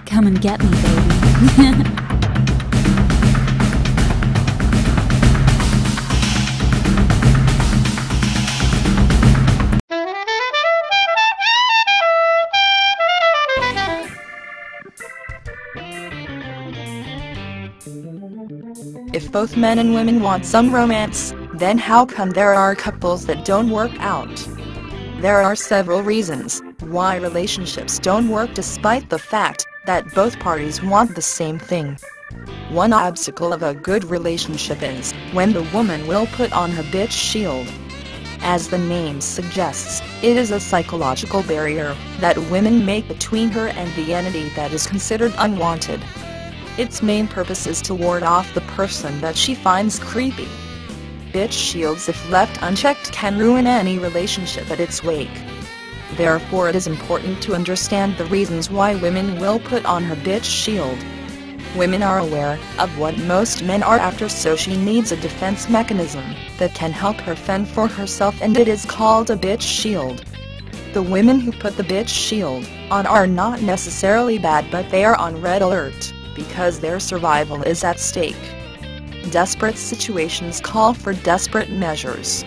Come and get me, baby. If both men and women want some romance, then how come there are couples that don't work out? There are several reasons why relationships don't work despite the fact that both parties want the same thing. One obstacle of a good relationship is when the woman will put on her bitch shield. As the name suggests, it is a psychological barrier that women make between her and the entity that is considered unwanted. Its main purpose is to ward off the person that she finds creepy. Bitch shields, if left unchecked, can ruin any relationship at its wake. Therefore, it is important to understand the reasons why women will put on her bitch shield. Women are aware of what most men are after, so she needs a defense mechanism that can help her fend for herself, and it is called a bitch shield. The women who put the bitch shield on are not necessarily bad, but they are on red alert because their survival is at stake. Desperate situations call for desperate measures.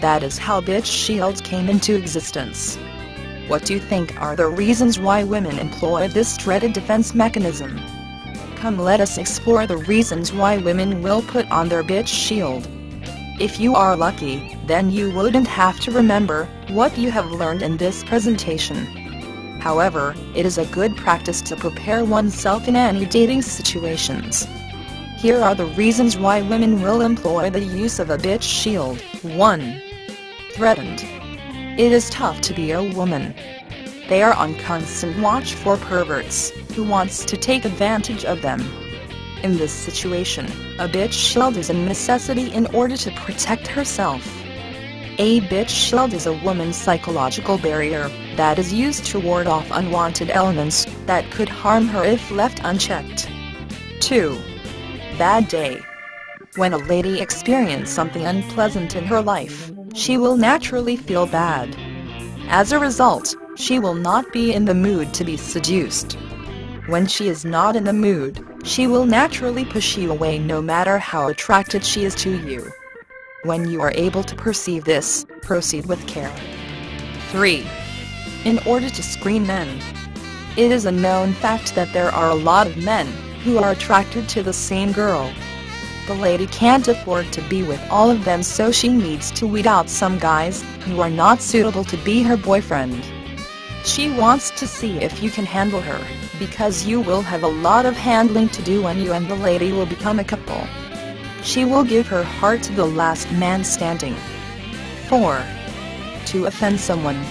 That is how bitch shields came into existence. What do you think are the reasons why women employ this dreaded defense mechanism? Come, let us explore the reasons why women will put on their bitch shield. If you are lucky, then you wouldn't have to remember what you have learned in this presentation. However, it is a good practice to prepare oneself in any dating situations. Here are the reasons why women will employ the use of a bitch shield. 1. Threatened. It is tough to be a woman. They are on constant watch for perverts who wants to take advantage of them. In this situation, a bitch shield is a necessity in order to protect herself. A bitch shield is a woman's psychological barrier that is used to ward off unwanted elements that could harm her if left unchecked. 2. Bad day. When a lady experiences something unpleasant in her life, she will naturally feel bad. As a result, she will not be in the mood to be seduced. When she is not in the mood, she will naturally push you away no matter how attracted she is to you. When you are able to perceive this, proceed with care. 3. In order to screen men. It is a known fact that there are a lot of men who are attracted to the same girl. The lady can't afford to be with all of them, so she needs to weed out some guys who are not suitable to be her boyfriend. She wants to see if you can handle her, because you will have a lot of handling to do when you and the lady will become a couple. She will give her heart to the last man standing. 4. To offend someone.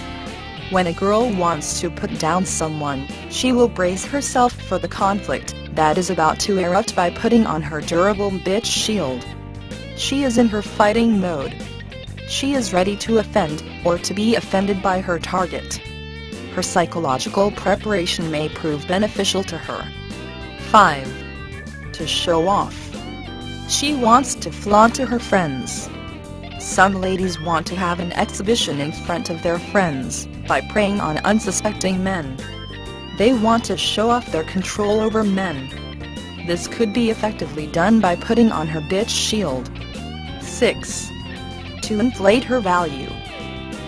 When a girl wants to put down someone, she will brace herself for the conflict that is about to erupt by putting on her durable bitch shield. She is in her fighting mode. She is ready to offend, or to be offended by her target. Her psychological preparation may prove beneficial to her. 5. To show off. She wants to flaunt to her friends. Some ladies want to have an exhibition in front of their friends by preying on unsuspecting men. They want to show off their control over men. This could be effectively done by putting on her bitch shield. 6. To inflate her value.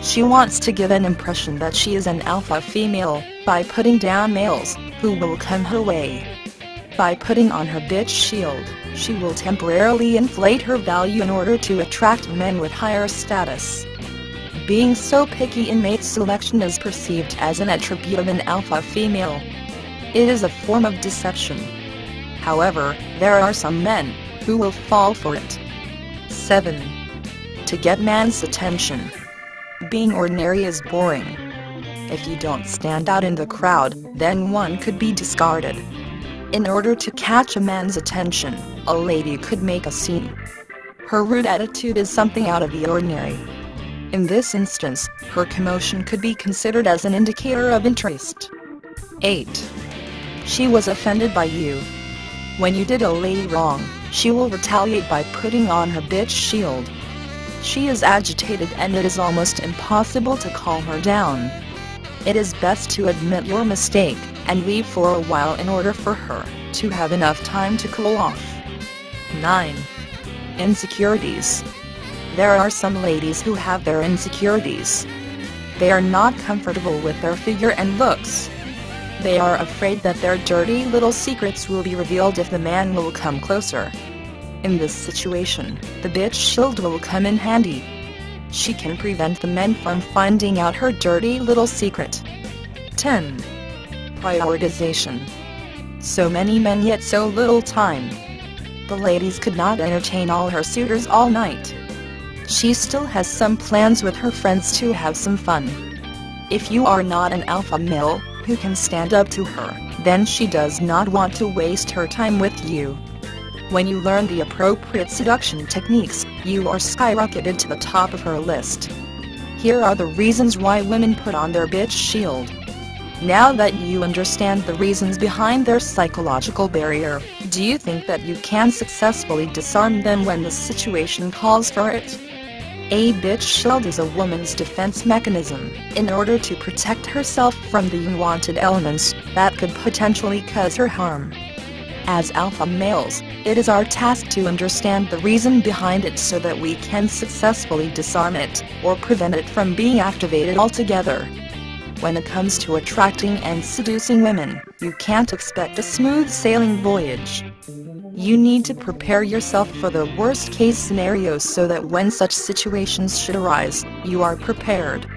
She wants to give an impression that she is an alpha female by putting down males who will come her way. By putting on her bitch shield, she will temporarily inflate her value in order to attract men with higher status. Being so picky in mate selection is perceived as an attribute of an alpha female. It is a form of deception. However, there are some men who will fall for it. 7. To get man's attention. Being ordinary is boring. If you don't stand out in the crowd, then one could be discarded. In order to catch a man's attention, a lady could make a scene. Her rude attitude is something out of the ordinary. In this instance, her commotion could be considered as an indicator of interest. 8. She was offended by you. When you did a lady wrong, she will retaliate by putting on her bitch shield. She is agitated and it is almost impossible to calm her down. It is best to admit your mistake and leave for a while in order for her to have enough time to cool off. 9. Insecurities. There are some ladies who have their insecurities. They are not comfortable with their figure and looks. They are afraid that their dirty little secrets will be revealed if the man will come closer. In this situation, the bitch shield will come in handy. She can prevent the men from finding out her dirty little secret. 10. Prioritization. So many men yet so little time. The ladies could not entertain all her suitors all night. She still has some plans with her friends to have some fun. If you are not an alpha male who can stand up to her, then she does not want to waste her time with you. When you learn the appropriate seduction techniques, you are skyrocketed to the top of her list. Here are the reasons why women put on their bitch shield. Now that you understand the reasons behind their psychological barrier, do you think that you can successfully disarm them when the situation calls for it? A bitch shield is a woman's defense mechanism in order to protect herself from the unwanted elements that could potentially cause her harm. As alpha males, it is our task to understand the reason behind it so that we can successfully disarm it or prevent it from being activated altogether. When it comes to attracting and seducing women, you can't expect a smooth sailing voyage. You need to prepare yourself for the worst case scenarios so that when such situations should arise, you are prepared.